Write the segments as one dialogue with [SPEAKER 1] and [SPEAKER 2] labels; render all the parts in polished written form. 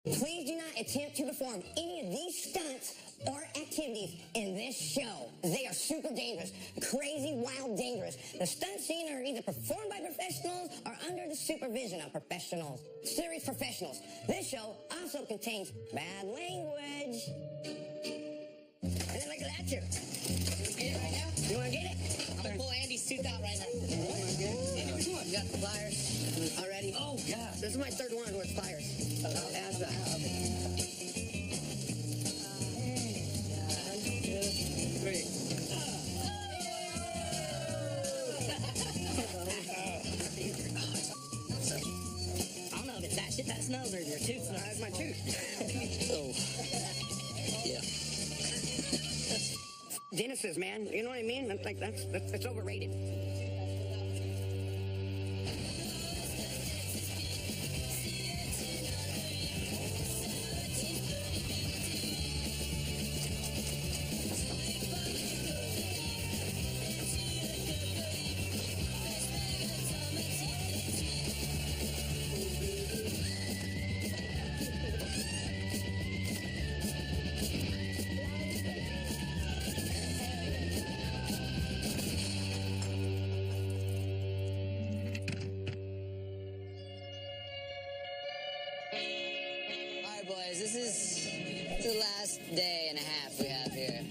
[SPEAKER 1] Please do not attempt to perform any of these stunts or activities in this show. They are super dangerous, crazy, wild, dangerous. The stunt scenes are either performed by professionals or under the supervision of professionals. Serious professionals. This show also contains bad language. And then look at that too. Get it right now? You want to get it?
[SPEAKER 2] I'm going to pull Andy's tooth out right now.
[SPEAKER 1] Andy, which one? You got the pliers already?
[SPEAKER 2] Oh, yeah.
[SPEAKER 1] This is my third one with pliers. Ask that.
[SPEAKER 2] Three. I don't know if it's that shit that smells or your tooth smells.
[SPEAKER 1] That's my tooth.
[SPEAKER 2] Oh. Yeah.
[SPEAKER 1] Dentists, man. You know what I mean? That's like that's overrated.
[SPEAKER 3] Boys, this is the last day and a half we have here.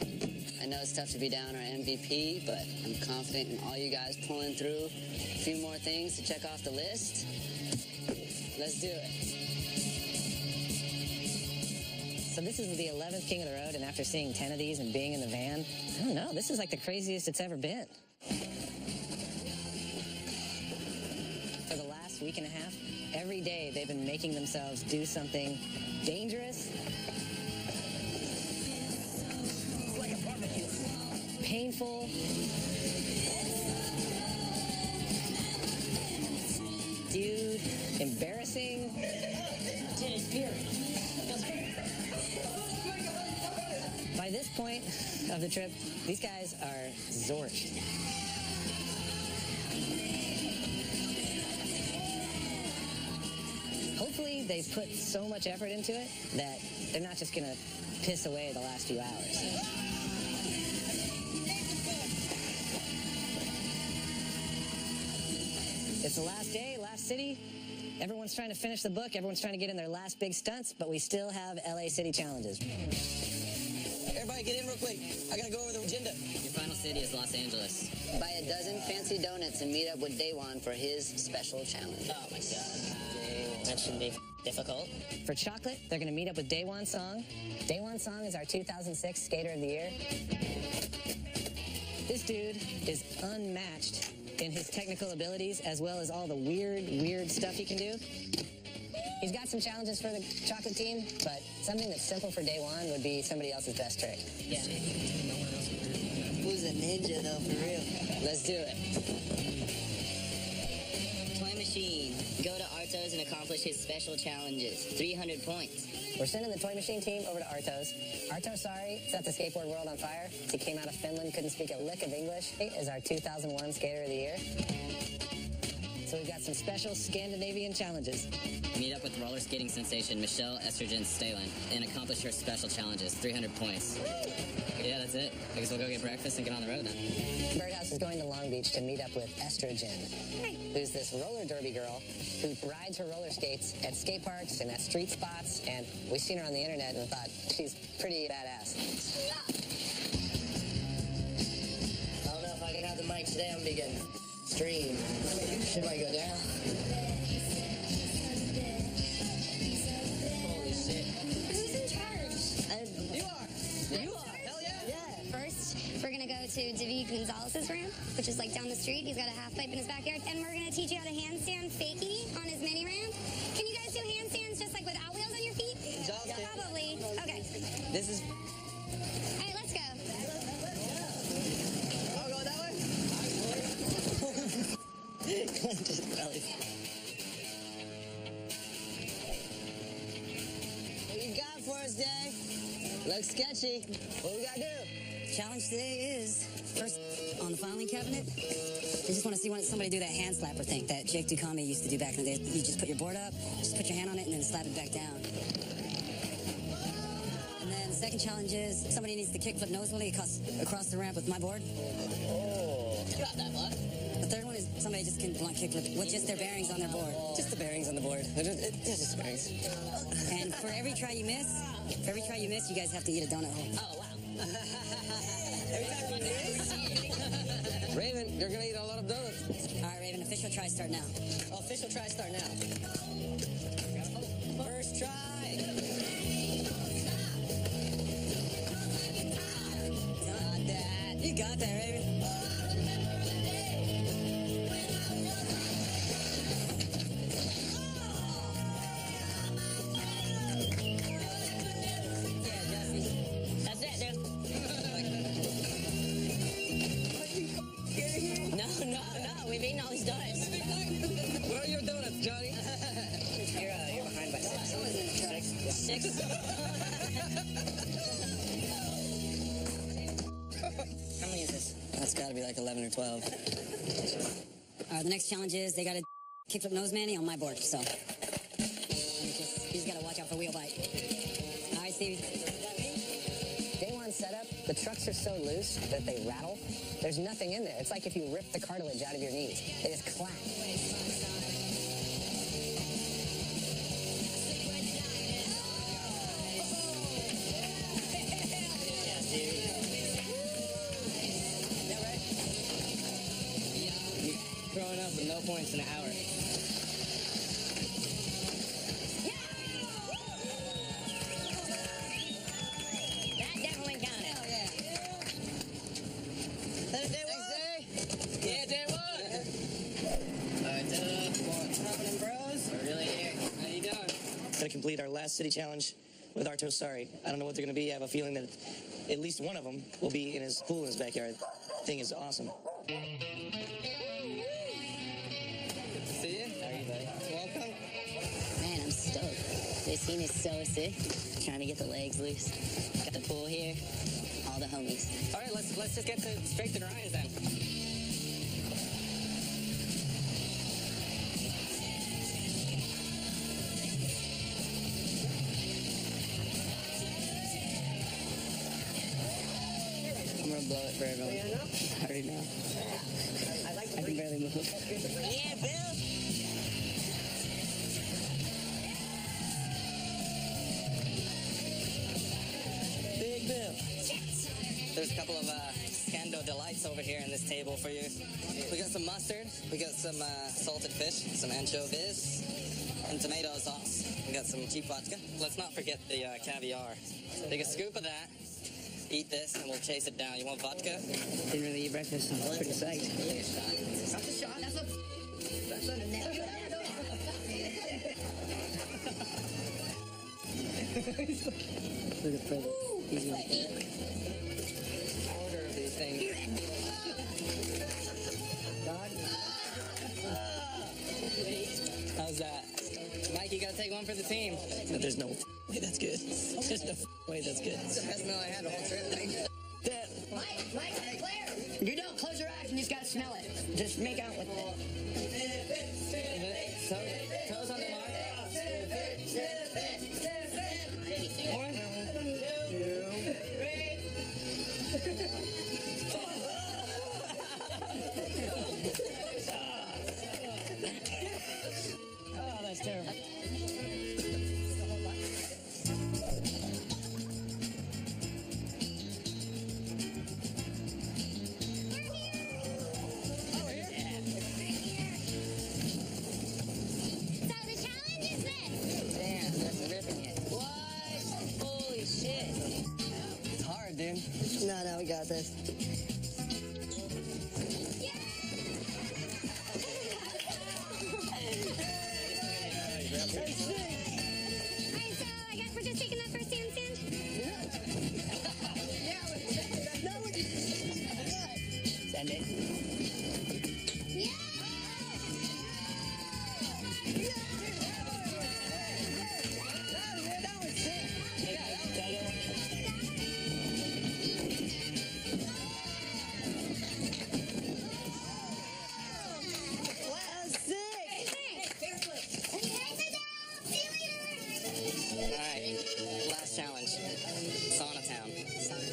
[SPEAKER 3] I know it's tough to be down our MVP, but I'm confident in all you guys pulling through. A few more things to check off the list. Let's do it.
[SPEAKER 4] So this is the 11th King of the Road, and after seeing 10 of these and being in the van, I don't know, this is like the craziest it's ever been. For the last week and a half, every day they've been making themselves do something dangerous,
[SPEAKER 1] Like a barbecue.
[SPEAKER 4] painful, dude, embarrassing. By this point of the trip, these guys are zorched. Hopefully they've put so much effort into it that they're not just gonna piss away the last few hours. It's the last day, last city. Everyone's trying to finish the book. Everyone's trying to get in their last big stunts, but we still have LA City challenges.
[SPEAKER 2] Everybody get in real quick. I got to go over the agenda.
[SPEAKER 3] Your final city is Los Angeles. Buy a dozen fancy donuts and meet up with Daywan for his special challenge.
[SPEAKER 2] Oh, my God. That shouldn't be difficult.
[SPEAKER 4] For chocolate, they're gonna meet up with Daywan Song. Daywan Song is our 2006 Skater of the Year. This dude is unmatched in his technical abilities as well as all the weird stuff he can do. He's got some challenges for the chocolate team, but something that's simple for Daywan would be somebody else's best trick.
[SPEAKER 2] Yeah. Who's a ninja, though, for real?
[SPEAKER 3] Let's do it.
[SPEAKER 2] Toy machine. Go to Artos and accomplish his special challenges. 300 points.
[SPEAKER 4] We're sending the Toy Machine team over to Artos. Artos, sorry, set the skateboard world on fire. He came out of Finland, couldn't speak a lick of English. He is our 2001 Skater of the Year. So we've got some special Scandinavian challenges.
[SPEAKER 3] Meet up with roller skating sensation Michelle Estrogen Stalin and accomplish her special challenges. 300 points. Yeah, that's it. I guess we'll go get breakfast and get on the road now.
[SPEAKER 4] Birdhouse is going to Long Beach to meet up with Estrogen, who's this roller derby girl who rides her roller skates at skate parks and at street spots, and we've seen her on the internet and thought she's pretty badass.
[SPEAKER 2] I don't know if I can have the mic today. I'm beginning stream. Should I go down? Holy shit.
[SPEAKER 5] Who's in charge?
[SPEAKER 2] You are. You are. Hell yeah.
[SPEAKER 5] Yeah. First, we're going to go to David Gonzalez's ramp, which is like down the street. He's got a half pipe in his backyard. And we're going to teach you how to handstand fakie on his mini ramp. Can you guys do handstands just like without wheels on your feet? Probably. Okay.
[SPEAKER 2] This is...
[SPEAKER 5] All right, let's go.
[SPEAKER 2] Oh, go that way? Just belly. What you got for us, Day? Looks sketchy. What we gotta do?
[SPEAKER 6] Challenge today is, first, on the filing cabinet, you just want to see somebody do that hand slapper thing that Jake Ducami used to do back in the day. You just put your board up, just put your hand on it, and then slap it back down. second challenge is somebody needs to kickflip nose wheel across the ramp with my board.
[SPEAKER 2] Oh, you got that, bud.
[SPEAKER 6] The third one is somebody just can blunt kickflip with just their bearings on their board.
[SPEAKER 2] Just the bearings on the board. Just the bearings.
[SPEAKER 6] And for every try you miss, you guys have to eat a donut hole.
[SPEAKER 2] Oh, wow. Raven, you're gonna eat a lot of donuts.
[SPEAKER 6] All right, Raven, official try start now.
[SPEAKER 2] Oh, official try start now. First try.
[SPEAKER 6] Got that. You got that, Raven.
[SPEAKER 2] That's it, dude. No, we've eaten all these donuts.
[SPEAKER 3] Where are your donuts, Johnny?
[SPEAKER 2] You're behind by 6. 6? How many is this?
[SPEAKER 6] That's got to be like 11 or 12. The next challenge is they got to kickflip nose manny on my board, so he's got to watch out for wheel bite. All right, Stevie.
[SPEAKER 4] Day one setup, the trucks are so loose that they rattle. There's nothing in there. It's like if you rip the cartilage out of your knees. They just clack.
[SPEAKER 2] Growing up with no points in an hour. That definitely counted.
[SPEAKER 6] Hell yeah.
[SPEAKER 2] Thanks, Day Yeah, Day One. What's happening, bros? We're really here. How you doing?
[SPEAKER 7] Gonna complete our last city challenge with Arto Sorry. I don't know what they're gonna be. I have a feeling that at least one of them will be in his pool in his backyard. Thing is awesome.
[SPEAKER 2] See you. How are you, buddy? Welcome.
[SPEAKER 3] Man, I'm stoked. This scene is so sick. Trying to get the legs loose. Got the pool here. All the homies.
[SPEAKER 2] All right, let's just get straight to the Ryans then.
[SPEAKER 3] I'm gonna blow it for everyone. I already know. I can barely move.
[SPEAKER 2] Yeah, Bill. Big Bill. There's a couple of Scando delights over here in this table for you. We got some mustard, we got some salted fish, some anchovies, and tomato sauce. We got some cheap vodka. Let's not forget the caviar. Take a scoop of that. Eat this, and we'll chase it down. You want vodka?
[SPEAKER 3] Didn't really eat breakfast. I'm pretty psyched.
[SPEAKER 1] That's a shot. That's a
[SPEAKER 3] Look at Fred. He's gonna
[SPEAKER 2] Order of these things. How's that? Mike, you gotta take one for the team.
[SPEAKER 7] There's no way that's good. There's no way that's good.
[SPEAKER 2] It's the best meal I had the whole trip.
[SPEAKER 1] Mike, Claire, you don't close your eyes and you just gotta smell it. Just make out with it.
[SPEAKER 2] Toes on the mark. One, two,
[SPEAKER 7] Oh, that's terrible.
[SPEAKER 5] So the challenge is this.
[SPEAKER 2] damn, that's ripping it.
[SPEAKER 3] What? Holy shit.
[SPEAKER 2] It's hard, dude.
[SPEAKER 6] No, we got this.
[SPEAKER 5] Alright, so I guess we're just taking that first handstand?
[SPEAKER 3] Send it.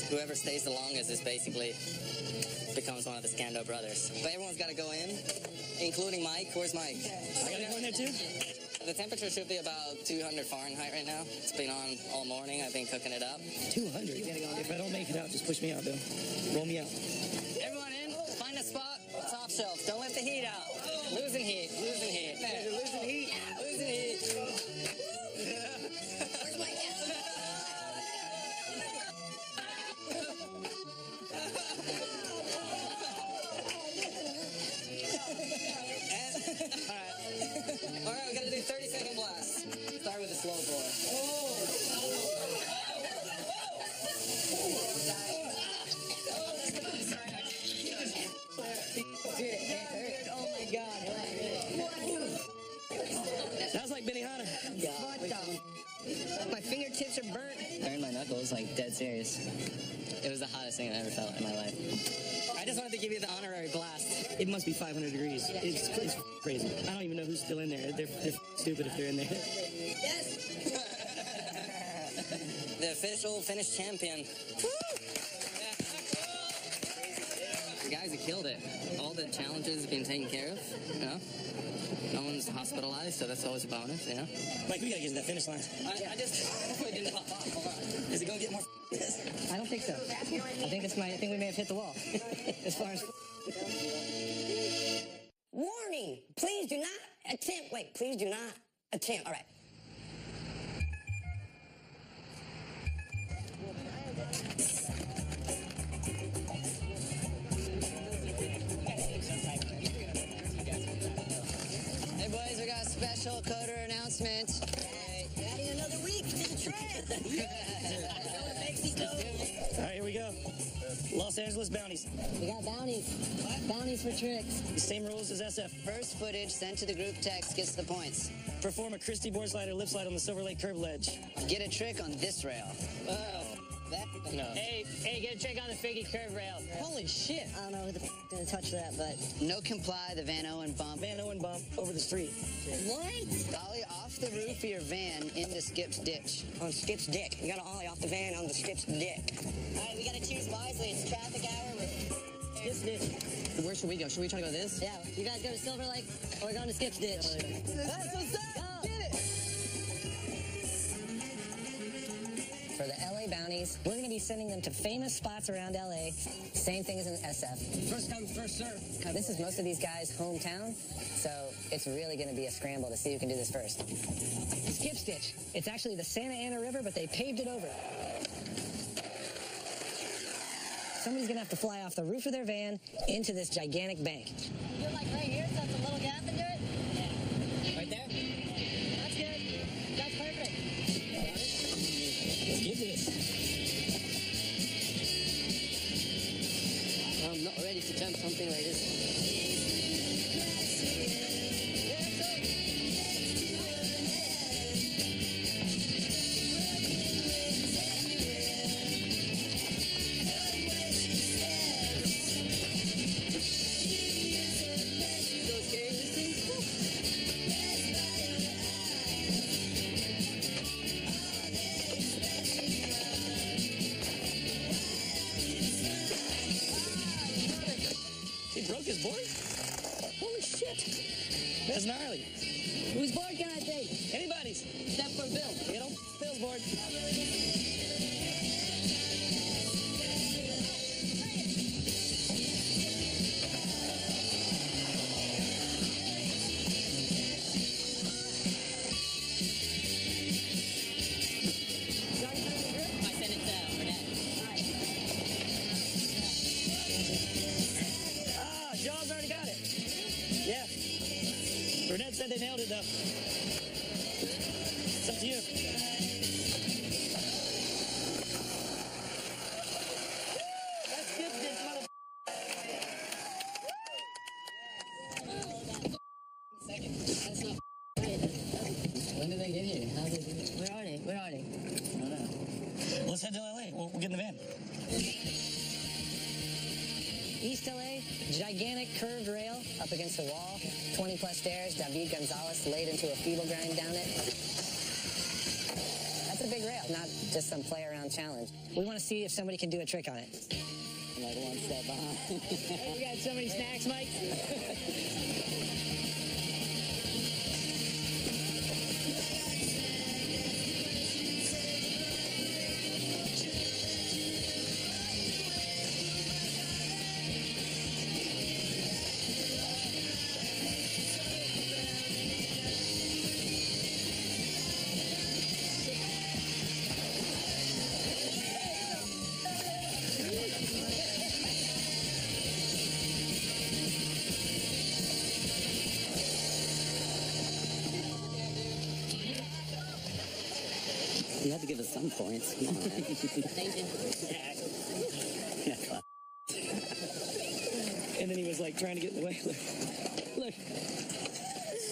[SPEAKER 2] whoever stays the longest is basically becomes one of the Scando brothers. But everyone's got to go in, including Mike. Where's Mike?
[SPEAKER 7] I gotta go in there too?
[SPEAKER 2] The temperature should be about 200 Fahrenheit right now. It's been on all morning. I've been cooking it up.
[SPEAKER 7] 200? If I don't make it out, just push me out, Bill. Roll me out.
[SPEAKER 2] Everyone in, find a spot, top shelf. Don't let the heat out. Losing heat, losing heat.
[SPEAKER 7] You're losing heat.
[SPEAKER 2] Losing heat.
[SPEAKER 1] Where's my
[SPEAKER 2] All right, we gotta do 30-second blast. Start with a slow pour.
[SPEAKER 3] Oh my God.
[SPEAKER 7] Sounds like Benihana.
[SPEAKER 3] My fingertips are burnt. Burned my knuckles, like dead serious. It was the hottest thing I ever felt in my life.
[SPEAKER 2] I just wanted to give you the honorary blast.
[SPEAKER 7] It must be 500 degrees. It's crazy. I don't even know who's still in there. They're stupid if they're in there.
[SPEAKER 2] The official Finnish champion. The guys have killed it. All the challenges have been taken care of, you know? No one's hospitalized, so that's always a bonus, you know?
[SPEAKER 7] Mike, we gotta get to that finish line.
[SPEAKER 2] I just didn't pop off. Hold on. Is it gonna get more
[SPEAKER 4] I don't think so. I think we may have hit the wall. As far as
[SPEAKER 1] warning? Please do not attempt. Wait, please do not attempt. All right.
[SPEAKER 3] Hey boys, we got a special coder announcement.
[SPEAKER 1] Adding another week to the track.
[SPEAKER 7] All right, here we go. Los Angeles bounties.
[SPEAKER 4] we got bounties. Bounties for tricks.
[SPEAKER 7] The same rules as SF.
[SPEAKER 3] First footage sent to the group text gets the points.
[SPEAKER 7] Perform a Christie board slide or lip slide on the Silver Lake curb ledge.
[SPEAKER 3] Get a trick on this rail.
[SPEAKER 2] No.
[SPEAKER 4] Hey, get a trick on the Figgy curve rail.
[SPEAKER 3] Holy shit.
[SPEAKER 4] I don't know who the gonna touch that, but
[SPEAKER 3] No comply, the Van Owen bump.
[SPEAKER 7] Van Owen bump over the street.
[SPEAKER 1] What?
[SPEAKER 3] Ollie off the roof of your van into Skip's ditch.
[SPEAKER 1] On Skip's dick. You gotta ollie off the van on the Skip's dick.
[SPEAKER 4] all right, we gotta choose wisely. It's traffic hour.
[SPEAKER 1] Skip's dick.
[SPEAKER 2] Where should we go? Should we try to go this?
[SPEAKER 4] Yeah, you guys go to Silver Lake or we're going to Skip's ditch.
[SPEAKER 3] That's what's up.
[SPEAKER 4] Go.
[SPEAKER 3] Get it.
[SPEAKER 4] For the LA bounties, we're going to be sending them to famous spots around LA. Same thing as in SF.
[SPEAKER 2] First come, first serve.
[SPEAKER 4] This is most of these guys' hometown, so it's really going to be a scramble to see who can do this first. Skip Stitch. It's actually the Santa Ana River, but they paved it over. Somebody's going to have to fly off the roof of their van into this gigantic bank.
[SPEAKER 8] You're like right here, so it's a little gap into it? Yeah.
[SPEAKER 4] Right there?
[SPEAKER 8] That's good. That's perfect.
[SPEAKER 4] Let's get this.
[SPEAKER 2] I'm not ready to jump something like this.
[SPEAKER 7] He broke his board? Holy shit. That's gnarly.
[SPEAKER 4] Whose board can I take?
[SPEAKER 7] Anybody's.
[SPEAKER 4] Except for Bill.
[SPEAKER 7] Get on Bill's board.
[SPEAKER 4] I sent it to Renee.
[SPEAKER 7] Ah, Jaws already got it. Yeah. Burnett said they nailed it, though. It's up to you. That's good, this mother.
[SPEAKER 4] When did they get here? How did Where are they? Where are they? I don't know.
[SPEAKER 7] Let's head to LA. We'll get in the van.
[SPEAKER 4] East LA, gigantic curved rail up against the wall, 20 plus stairs. David Gonzalez laid into a feeble grind down it. That's a big rail. not just some play around challenge. We want to see if somebody can do a trick on it.
[SPEAKER 3] I'm like one step behind.
[SPEAKER 4] Hey, you got so many snacks, Mike?
[SPEAKER 3] You have to give us some points. Come on, man.
[SPEAKER 4] Thank you.
[SPEAKER 3] Yeah.
[SPEAKER 7] And then he was like trying to get in the way. Look.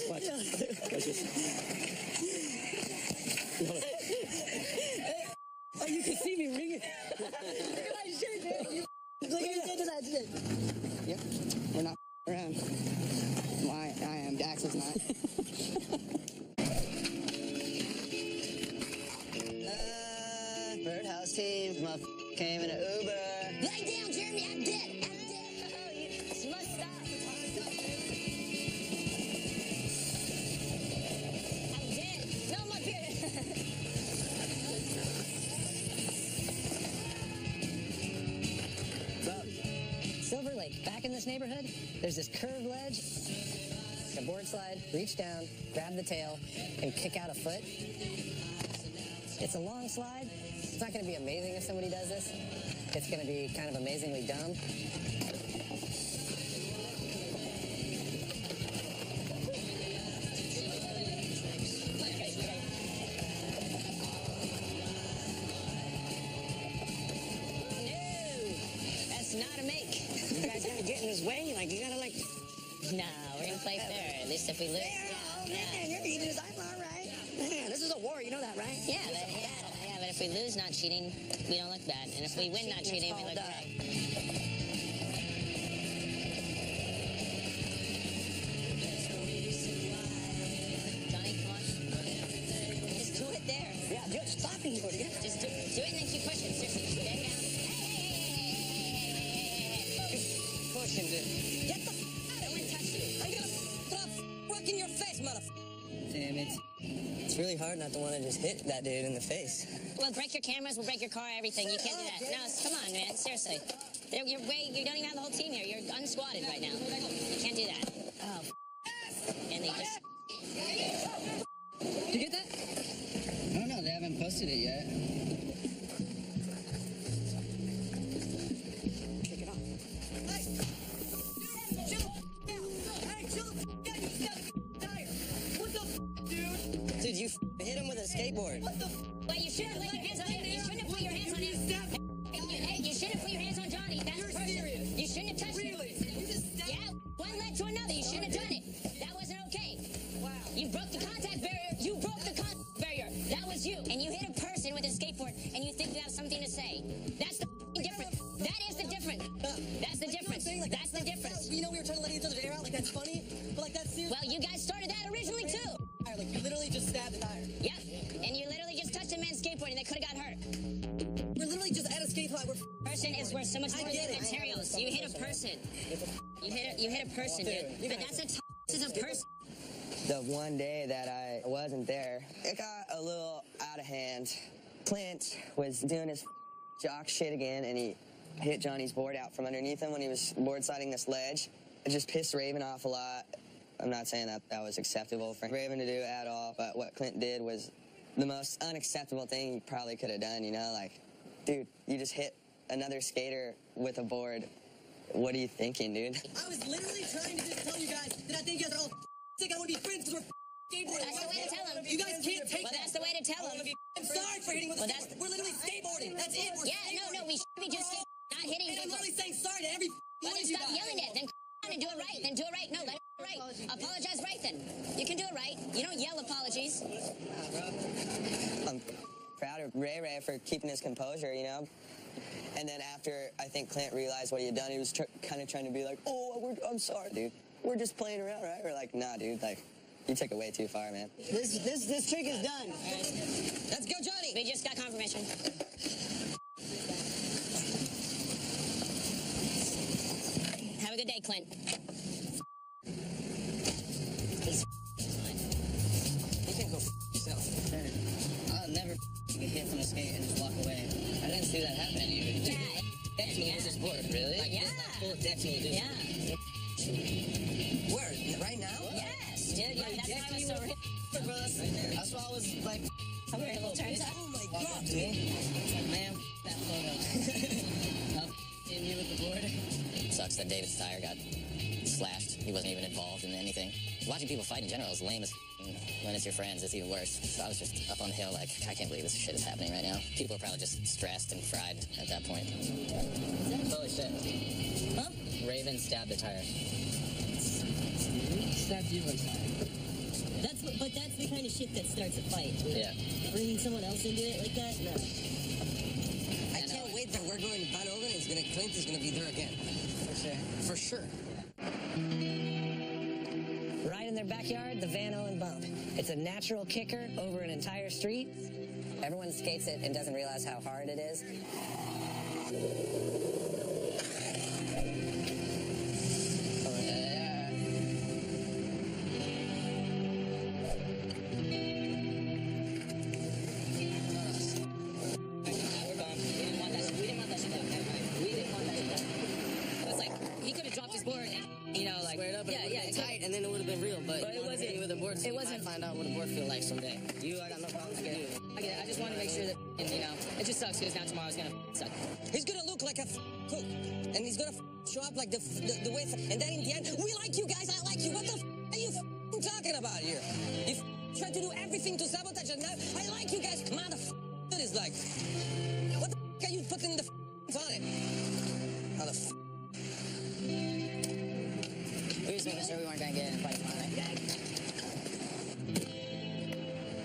[SPEAKER 7] Watch. Watch this.
[SPEAKER 4] Oh, you can see me ringing. Look at my shirt, dude. Look at that shit.
[SPEAKER 3] Yep. We're not around. Why? I am. Dax is not. Birdhouse team came in an Uber.
[SPEAKER 1] Lay down, Jeremy. I'm dead. I'm dead. You must stop. I'm dead. No, I'm up here.
[SPEAKER 4] Silver Lake, back in this neighborhood, there's this curved ledge, a board slide, reach down, grab the tail, and kick out a foot. It's a long slide. It's not going to be amazing if somebody does this. It's going to be kind of amazingly dumb.
[SPEAKER 1] That's not a make. You guys gotta get in his way. Like, you gotta, like...
[SPEAKER 6] No, we're gonna play fair. At least if we lose.
[SPEAKER 1] Oh, man, you're eating his eyeball, right? Man, this is a war. You know that, right?
[SPEAKER 6] Yeah, but if we lose not cheating, we don't look bad. And if we win not cheating, we look great. Johnny, come on. Just do it there.
[SPEAKER 1] Yeah, just stopping for you.
[SPEAKER 6] Just do it and then keep pushing. Seriously, bend down.
[SPEAKER 1] Push him, dude.
[SPEAKER 6] Get the out. No one touch you.
[SPEAKER 1] I'm gonna drop rock in your face, motherfucker.
[SPEAKER 2] Damn it. It's really hard not to want to just hit that dude in the face.
[SPEAKER 6] We'll break your cameras, we'll break your car, everything. You can't do that. No, come on, man. Seriously. You don't even have the whole team here. You're unsquatted right now. You can't do that. Oh, and they just...
[SPEAKER 4] Did you get that?
[SPEAKER 3] I don't know. They haven't posted it yet.
[SPEAKER 1] Kick it off. Hey! Chill down! Hey, chill down! You got tire! What the dude?
[SPEAKER 2] Dude, you hit him with a skateboard.
[SPEAKER 1] What the
[SPEAKER 6] Well, you shouldn't have put your hands on him. You shouldn't have put your hands on him. Hey, you shouldn't have put your hands on Johnny. That's
[SPEAKER 1] You're
[SPEAKER 6] personal.
[SPEAKER 1] serious?
[SPEAKER 6] You shouldn't have touched him.
[SPEAKER 1] Really? You just stabbed?
[SPEAKER 6] Yeah, one led to another. You shouldn't have done it. That wasn't okay.
[SPEAKER 1] Wow.
[SPEAKER 6] You broke the contact barrier. You broke the contact barrier. That was you. And you hit a person with a skateboard, and you think you have something to say. That's the difference. That is the difference. That's the difference. That's the difference.
[SPEAKER 1] You know we were trying to let each other's air out, like that's funny, but like that's serious.
[SPEAKER 6] Well, you guys started that originally too.
[SPEAKER 1] Like you literally just stabbed the tire.
[SPEAKER 6] Yep. And you literally just touched a man's skateboard, and they could have got hurt.
[SPEAKER 1] We're literally just at a skate park.
[SPEAKER 6] Person is worth so much more
[SPEAKER 1] I get
[SPEAKER 6] than
[SPEAKER 1] it.
[SPEAKER 6] materials. You hit a person. You hit a person, dude. But that's this is a person.
[SPEAKER 2] The one day that I wasn't there, it got a little out of hand. Clint was doing his jock shit again, and he hit Johnny's board out from underneath him when he was board sliding this ledge. It just pissed Raven off a lot. I'm not saying that that was acceptable for Raven to do at all, but what Clint did was the most unacceptable thing he probably could have done, you know? Like, dude, you just hit another skater with a board. What are you thinking, dude?
[SPEAKER 1] I was literally trying to just tell you guys that I think you guys are all sick. I want to be friends because we're skateboarding.
[SPEAKER 6] That's the way to tell them.
[SPEAKER 1] You guys can't take
[SPEAKER 6] Well,
[SPEAKER 1] that.
[SPEAKER 6] that's the way to tell them.
[SPEAKER 1] I'm sorry for hitting with
[SPEAKER 6] Well,
[SPEAKER 1] a
[SPEAKER 6] that's-
[SPEAKER 1] skateboard. We're literally skateboarding. That's it. We're
[SPEAKER 6] Yeah, no, we should be just not hitting
[SPEAKER 1] And I'm
[SPEAKER 6] people.
[SPEAKER 1] literally saying sorry to every
[SPEAKER 6] Well,
[SPEAKER 1] one
[SPEAKER 6] then
[SPEAKER 1] of you
[SPEAKER 6] stop
[SPEAKER 1] guys.
[SPEAKER 6] yelling it. Then and do it right. Then do it right. No, let it do it right. Apologize right then. You can do it right. You don't yell apologies.
[SPEAKER 2] I'm proud of Ray for keeping his composure, you know? And then after I think Clint realized what he had done, he was kind of trying to be like, oh, I'm sorry, dude. We're just playing around, right? We're like, nah, dude, like, You took it way too far, man.
[SPEAKER 7] This trick is done.
[SPEAKER 2] Let's go, Johnny.
[SPEAKER 6] We just got confirmation. Have a good day, Clint.
[SPEAKER 2] You can go yourself.
[SPEAKER 3] I'll never get hit from a skate and just walk away. I didn't see that happen to you.
[SPEAKER 6] Yeah.
[SPEAKER 3] Definitely was a sport, really?
[SPEAKER 6] Like, yeah.
[SPEAKER 3] Full definitely.
[SPEAKER 6] Yeah.
[SPEAKER 2] Where? Right now?
[SPEAKER 6] Yes, dude. Yeah, that's why I was so
[SPEAKER 3] That's why I was like,
[SPEAKER 6] I'm wearing a little turns up.
[SPEAKER 2] Oh my God, dude.
[SPEAKER 3] man, that photo. In you with the board.
[SPEAKER 2] Sucks that David's tire got slashed. He wasn't even involved in anything. Watching people fight in general is lame as when it's your friends, it's even worse. So I was just up on the hill like, I can't believe this shit is happening right now. People are probably just stressed and fried at that point.
[SPEAKER 3] Holy shit.
[SPEAKER 2] Huh?
[SPEAKER 3] Raven stabbed a tire.
[SPEAKER 9] Stabbed you one time. But that's the kind of shit that starts a fight.
[SPEAKER 3] Yeah.
[SPEAKER 9] Bringing someone else into it like that? No.
[SPEAKER 2] I can't wait that we're going to Van Oven and Clint is gonna be there again.
[SPEAKER 3] For sure.
[SPEAKER 2] For sure.
[SPEAKER 4] Right in their backyard, the Van Owen bump. It's a natural kicker over an entire street. Everyone skates it and doesn't realize how hard it is.
[SPEAKER 3] And then it would have been real, but
[SPEAKER 6] it wasn't.
[SPEAKER 3] With the board, so
[SPEAKER 6] It
[SPEAKER 3] you
[SPEAKER 6] wasn't.
[SPEAKER 3] might find out what a board feel like someday. You, I got no problems with you.
[SPEAKER 6] I get it. I just want to make sure that, it just sucks because now tomorrow's gonna suck.
[SPEAKER 2] He's gonna look like a cook, and he's gonna show up like the way. And then in the end, we like you guys. I like you. What the are you talking about here? You try to do everything to sabotage, and now I like you guys. Motherfucker, is like, what the are you putting the on it? Motherfucker.
[SPEAKER 3] We were just making sure we weren't gonna get in a fight tomorrow, right?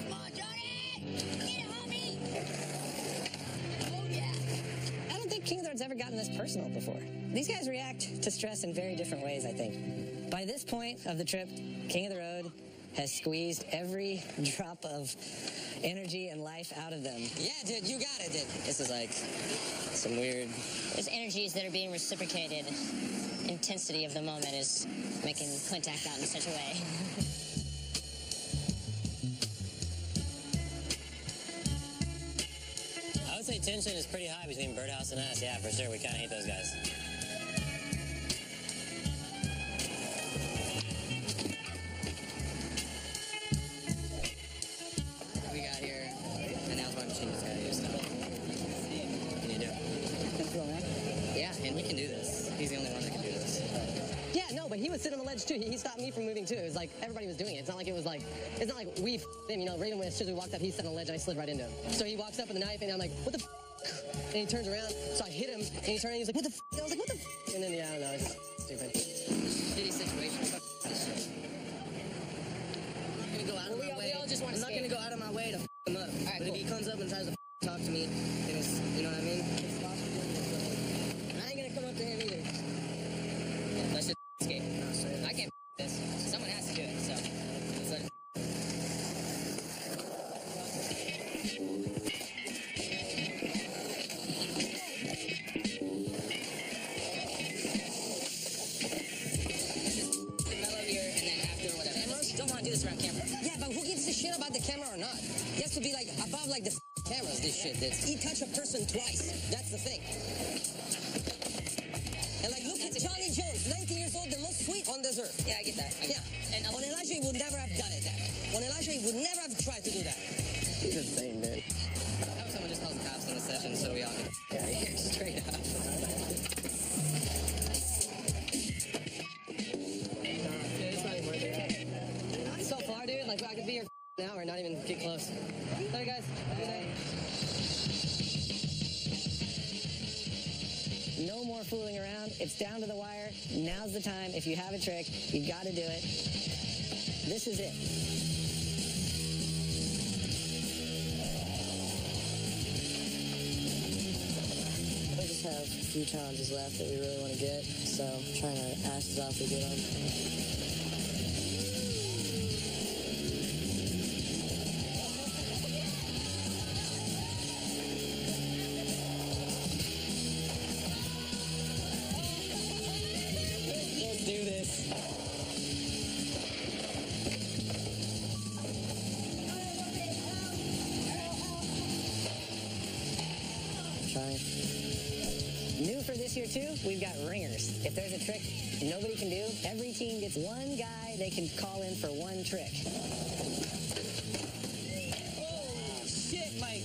[SPEAKER 6] Come on, Johnny! Get it, homie! Oh, yeah.
[SPEAKER 4] I don't think King of the Road's ever gotten this personal before. These guys react to stress in very different ways, I think. By this point of the trip, King of the Road has squeezed every drop of energy and life out of them.
[SPEAKER 2] Yeah, dude, you got it, dude.
[SPEAKER 3] This is like some weird.
[SPEAKER 6] There's energies that are being reciprocated. Intensity of the moment is making Clint act out in such a way.
[SPEAKER 10] I would say tension is pretty high between Birdhouse and us. Yeah, for sure. We kind of hate those guys.
[SPEAKER 3] We got here, and now my machine just got used. What can you do? Yeah, and we can do this. He's the only one that can do this.
[SPEAKER 9] Yeah, no, but he was sitting on the ledge too. He stopped me from moving too. It was like everybody was doing it. It's not like we him. Raven, as soon as we walked up, he sat on the ledge and I slid right into him. So he walks up with the knife and I'm like, what the and he turns around. So I hit him and he turned and he's like, what the and I was like, what the and then, yeah, I don't know. It's stupid.
[SPEAKER 3] Shitty situation. I'm not gonna go out of my way.
[SPEAKER 6] We all just want to
[SPEAKER 3] I'm not gonna go out of my way to him up. But if he comes up and tries to talk to me, then it's, you know what I mean? And I ain't gonna come up to him either.
[SPEAKER 6] Let's just skate. I can't this. Someone has to do it, so. Let's let it. Mellow here, and then after whatever. Don't want to do this around camera.
[SPEAKER 2] Yeah, but who gives a shit about the camera or not? It has to be like above like the cameras, this shit. He touched a person twice. That's the thing. And like, look at Johnny Jones, 19 years old, the most sweet on this earth.
[SPEAKER 6] Yeah, I get that.
[SPEAKER 2] Yeah. And on Elijah, he would never have done it. On Elijah, he would never have tried to do that.
[SPEAKER 3] He's insane, dude.
[SPEAKER 2] How would someone just call the cops on the session so we all can get out of here straight up?
[SPEAKER 9] So far, dude, like I could be here an hour and not even get close. Sorry, guys. Good night.
[SPEAKER 4] No more fooling around. It's down to the wire. Now's the time. If you have a trick, you got to do it. This is it.
[SPEAKER 9] We just have a few challenges left that we really want to get, so I'm trying to ask us off to get them.
[SPEAKER 4] Fine. New for this year, too, we've got ringers. If there's a trick nobody can do, every team gets one guy they can call in for one trick.
[SPEAKER 7] Oh, shit, Mike.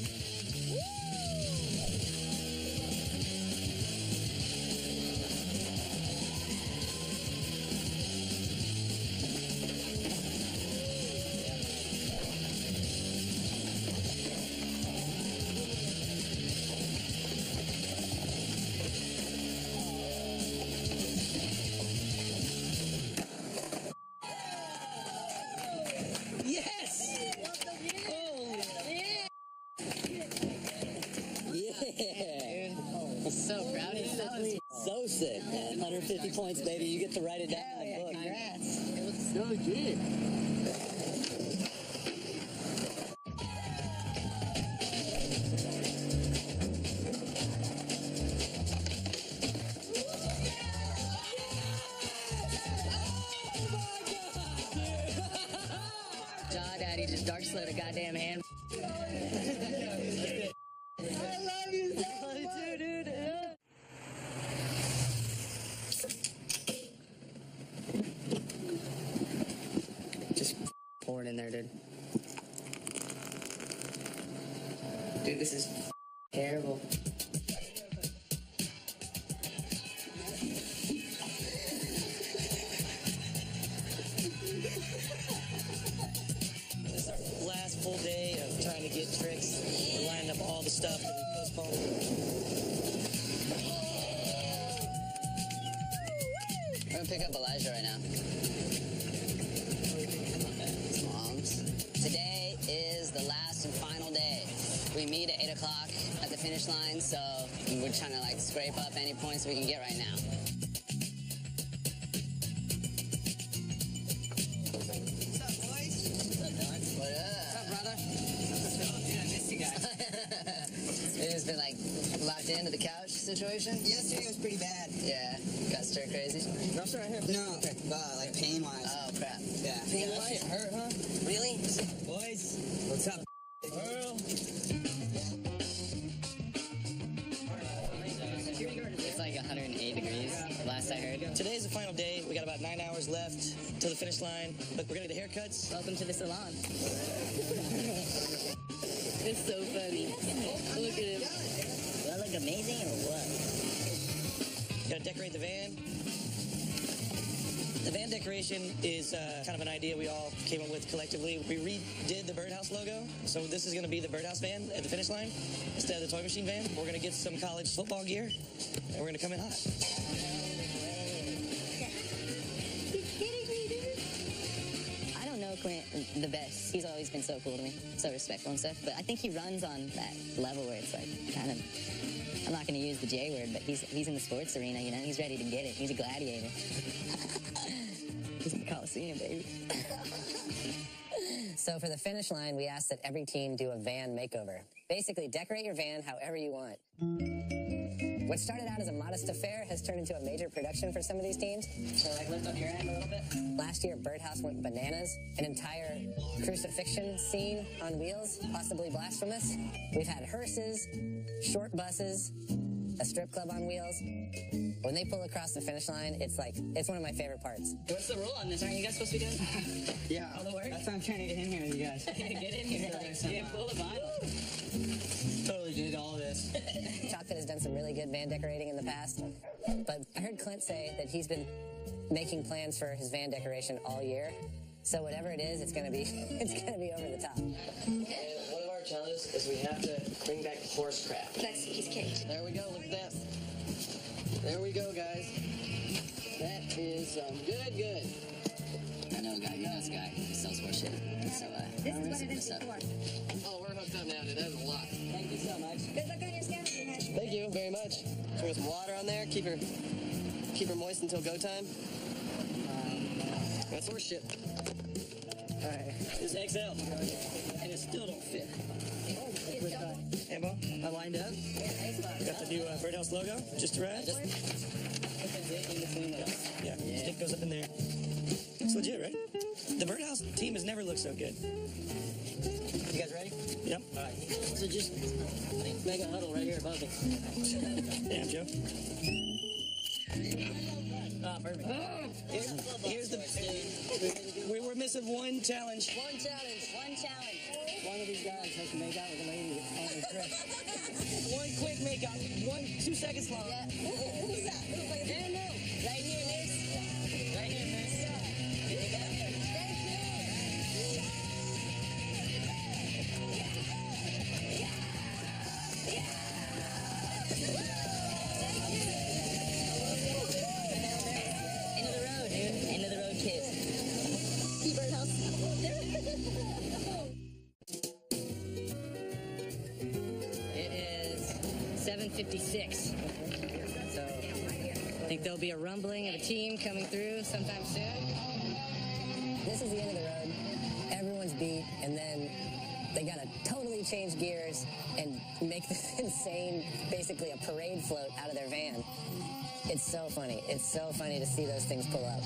[SPEAKER 7] Yes!
[SPEAKER 3] Yeah. I'm so proud of you. So sick, man. 150 points, baby. You get to write it down in the book.
[SPEAKER 4] Congrats.
[SPEAKER 3] It looks so good. Jaw Daddy just dark slid a goddamn hand. I love you too, dude.
[SPEAKER 4] Just pour it in there, dude. Dude, this is terrible.
[SPEAKER 7] This is our last full day of trying to get tricks. We're lining up all the stuff that we postponed.
[SPEAKER 3] We're gonna pick up Elijah right now. His mom's. Today is the last and final day. We meet at 8 o'clock at the finish line, so we're trying to like scrape up any points we can get right now. What up, brother?
[SPEAKER 2] Dude, I missed you guys.
[SPEAKER 3] You just been like locked into the couch situation?
[SPEAKER 2] Yesterday was pretty bad.
[SPEAKER 3] Yeah. Got stir crazy?
[SPEAKER 7] No, sorry, here.
[SPEAKER 2] No, like pain-wise.
[SPEAKER 3] Oh, crap.
[SPEAKER 2] Yeah.
[SPEAKER 3] Pain-wise?
[SPEAKER 7] Hurt, huh?
[SPEAKER 3] Really?
[SPEAKER 7] Boys, what's up? Earl.
[SPEAKER 3] It's like 108 degrees, last I heard.
[SPEAKER 7] Today's the final day. We got about 9 hours left till the finish line. Look, we're gonna get the haircuts.
[SPEAKER 3] Welcome to the salon. It's so funny. Look at him.
[SPEAKER 4] Do I look amazing or what?
[SPEAKER 7] Gotta decorate the van. The van decoration is kind of an idea we all came up with collectively. We redid the birdhouse logo, so this is going to be the birdhouse van at the finish line instead of the toy machine van. We're going to get some college football gear, and we're going to come in hot.
[SPEAKER 4] I don't know Clint the best. He's always been so cool to me, so respectful and stuff. But I think he runs on that level where it's like kind of, I'm not going to use the J word, but he's in the sports arena, you know? He's ready to get it. He's a gladiator. He's in the Coliseum, baby. So for the finish line, we asked that every team do a van makeover. Basically, decorate your van however you want. What started out as a modest affair has turned into a major production for some of these teams.
[SPEAKER 3] So like lift up your end a little bit.
[SPEAKER 4] Last year, Birdhouse went bananas. An entire crucifixion scene on wheels, possibly blasphemous. We've had hearses, short buses, a strip club on wheels. When they pull across the finish line, it's one of my favorite parts.
[SPEAKER 3] What's the rule on this? Aren't you guys supposed to be doing?
[SPEAKER 2] Yeah.
[SPEAKER 3] All the work?
[SPEAKER 2] That's why I'm trying to get in here with you guys.
[SPEAKER 3] Get in here. Yeah, pull the vinyl.
[SPEAKER 2] Totally did all this.
[SPEAKER 4] Chocolate has done some really good van decorating in the past, but I heard Clint say that he's been making plans for his van decoration all year. So whatever it is, it's gonna be over the top.
[SPEAKER 7] And one of our challenges is we have to bring back horse crap.
[SPEAKER 5] That's he's kicked.
[SPEAKER 9] There we go. Look at that. There we go, guys. That is good.
[SPEAKER 3] I know a guy, you know this guy. He sells horse shit. So,
[SPEAKER 5] This is what it is before.
[SPEAKER 9] Oh, we're hooked up now, dude. That is a lot.
[SPEAKER 3] thank you so much.
[SPEAKER 5] Good luck on your scavenger hunt.
[SPEAKER 9] Thank you very much. Throw some water on there. Keep her moist until go time. That's horse shit.
[SPEAKER 7] All right, this is XL, and it still don't fit. Hey, Bo, I lined up. Got the new Birdhouse logo, just arrived. Yeah, stick goes up in there. It's legit, right? The Birdhouse team has never looked so good. You guys ready? Yep. All right. So just
[SPEAKER 10] mega huddle right here above me.
[SPEAKER 7] Damn, Joe.
[SPEAKER 10] Oh, perfect.
[SPEAKER 7] Here's the... We're missing one challenge.
[SPEAKER 3] One challenge.
[SPEAKER 10] One of these guys has to make out with a lady on his dress.
[SPEAKER 7] One quick makeup. 2 seconds long.
[SPEAKER 3] Yeah. Who's that? Damn, no. Right here, miss. Right here, miss. End of the road, dude. End of the road kiss. Birdhouse.
[SPEAKER 4] It is 7:56. So I think there'll be a rumbling of a team coming through sometime soon. This is the end of the road. Everyone's beat, and then they gotta totally change gears and make this insane, basically a parade float out of their van. It's so funny. It's so funny to see those things pull up.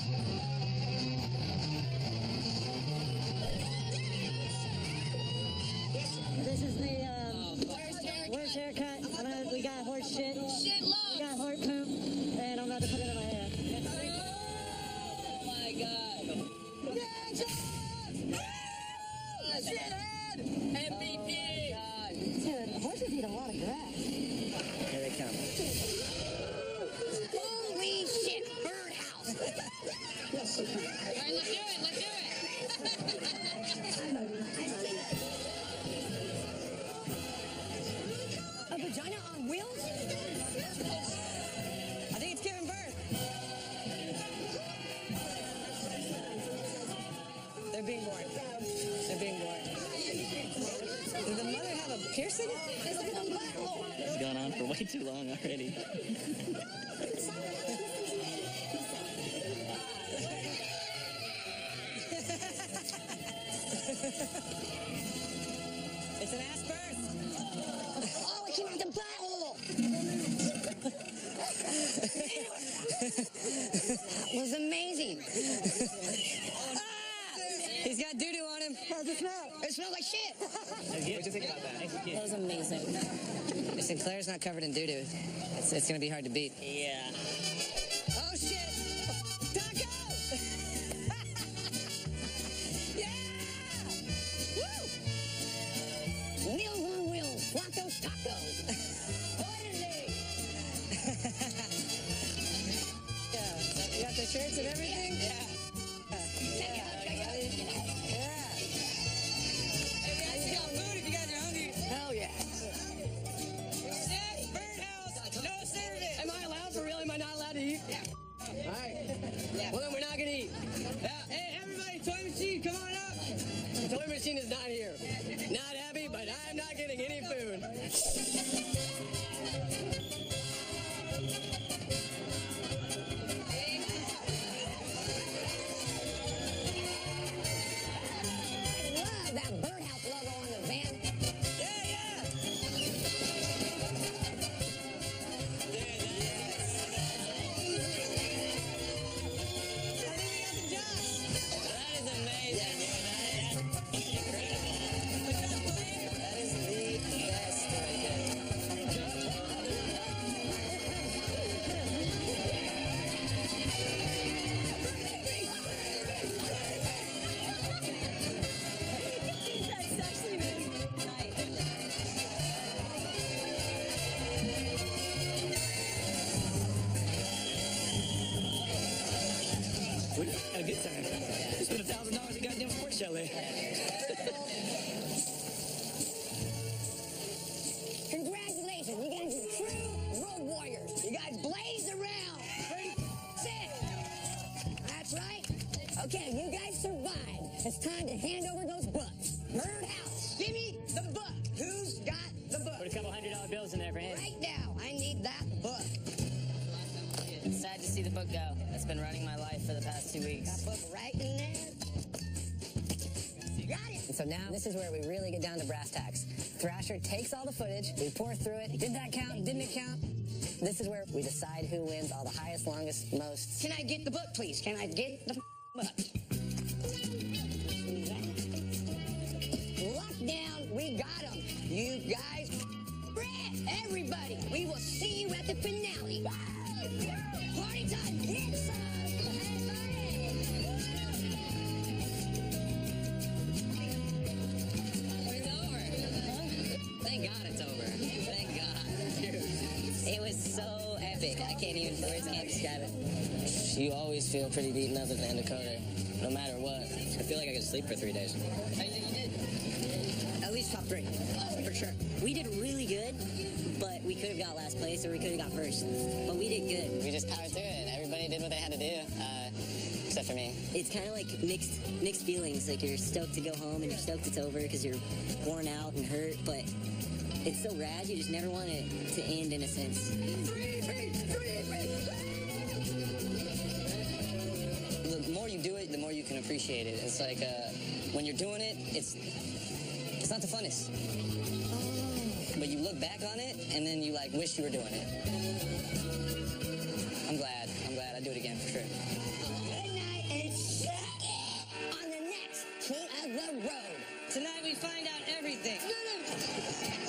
[SPEAKER 8] This is the worst haircut. We got horse shit. We got horse poop, and I'm about to put it in my hair.
[SPEAKER 3] Oh my god. Shithead! MVP! God.
[SPEAKER 8] Dude, horses eat a lot of grass.
[SPEAKER 4] Here they come.
[SPEAKER 1] Holy shit, birdhouse!
[SPEAKER 6] All right, let's do it.
[SPEAKER 1] A vagina on wheels?
[SPEAKER 7] I think it's giving birth. They're being born. Did the mother have a piercing?
[SPEAKER 10] It's gone on for way too long already.
[SPEAKER 7] It's an ass birth.
[SPEAKER 1] Oh, it came out the butthole! It was amazing.
[SPEAKER 7] He's got doo-doo on him.
[SPEAKER 8] How's it smell?
[SPEAKER 1] It smells like shit.
[SPEAKER 7] What'd you think about that?
[SPEAKER 4] That was amazing. If Sinclair's not covered in doo-doo, it's going to be hard to beat.
[SPEAKER 10] Yeah.
[SPEAKER 7] Oh, shit. Taco! Yeah! Woo!
[SPEAKER 1] Meals on wheels, Flacco's tacos.
[SPEAKER 7] Yeah. You got the shirts and everything? Yeah.
[SPEAKER 1] Check it out. Hell yeah.
[SPEAKER 7] No service. Am I allowed for real? Am I not allowed to eat? Yeah. All right. Yeah. Well, then we're not going to eat. Hey, everybody, toy machine, come on up. The toy machine is not here. Not happy, but I'm not getting any food.
[SPEAKER 1] Love that birdhouse logo on the van.
[SPEAKER 7] We had a good time. We spent $1,000 at goddamn sports chalet.
[SPEAKER 1] Congratulations, you guys are true road warriors. You guys blazed around. Pretty sick. That's right. Okay, you guys survived. It's time to hand over those books. Birdhouse, give me the book. Who's got the book?
[SPEAKER 10] Put a couple $100 bills in there for him.
[SPEAKER 1] Right now, I need that book.
[SPEAKER 3] It's sad to see the book go. That's been running my life for the past 2 weeks.
[SPEAKER 1] That book right in there. Got it.
[SPEAKER 4] And so now, this is where we really get down to brass tacks. Thrasher takes all the footage, we pour through it. Did that count? Didn't it count? This is where we decide who wins all the highest, longest, most.
[SPEAKER 1] Can I get the book, please? Can I get the book? Lockdown, we got them. You guys, Brett. the finale. Party time! It's
[SPEAKER 3] It's over. Thank God it's over. Thank God. Dude, it was so epic. I can't even, words can't describe it.
[SPEAKER 10] You always feel pretty beaten up at the end of Coder, no matter what. I feel like I could sleep for 3 days.
[SPEAKER 3] How do you think you did?
[SPEAKER 4] At least top 3, for sure. We did really good, but we could have got last place or we could have got first. But we did good.
[SPEAKER 3] We just powered through it. Everybody did what they had to do, except for me.
[SPEAKER 4] It's kind of like mixed feelings. Like you're stoked to go home and you're stoked it's over because you're worn out and hurt, but it's so rad. You just never want it to end in a sense.
[SPEAKER 2] The more you do it, the more you can appreciate it. It's like when you're doing it, it's not the funnest. But you look back on it, and then you like wish you were doing it. I'm glad I'd do it again for sure.
[SPEAKER 1] Good night and suck it on the next King of the Road.
[SPEAKER 9] Tonight we find out everything.
[SPEAKER 1] No.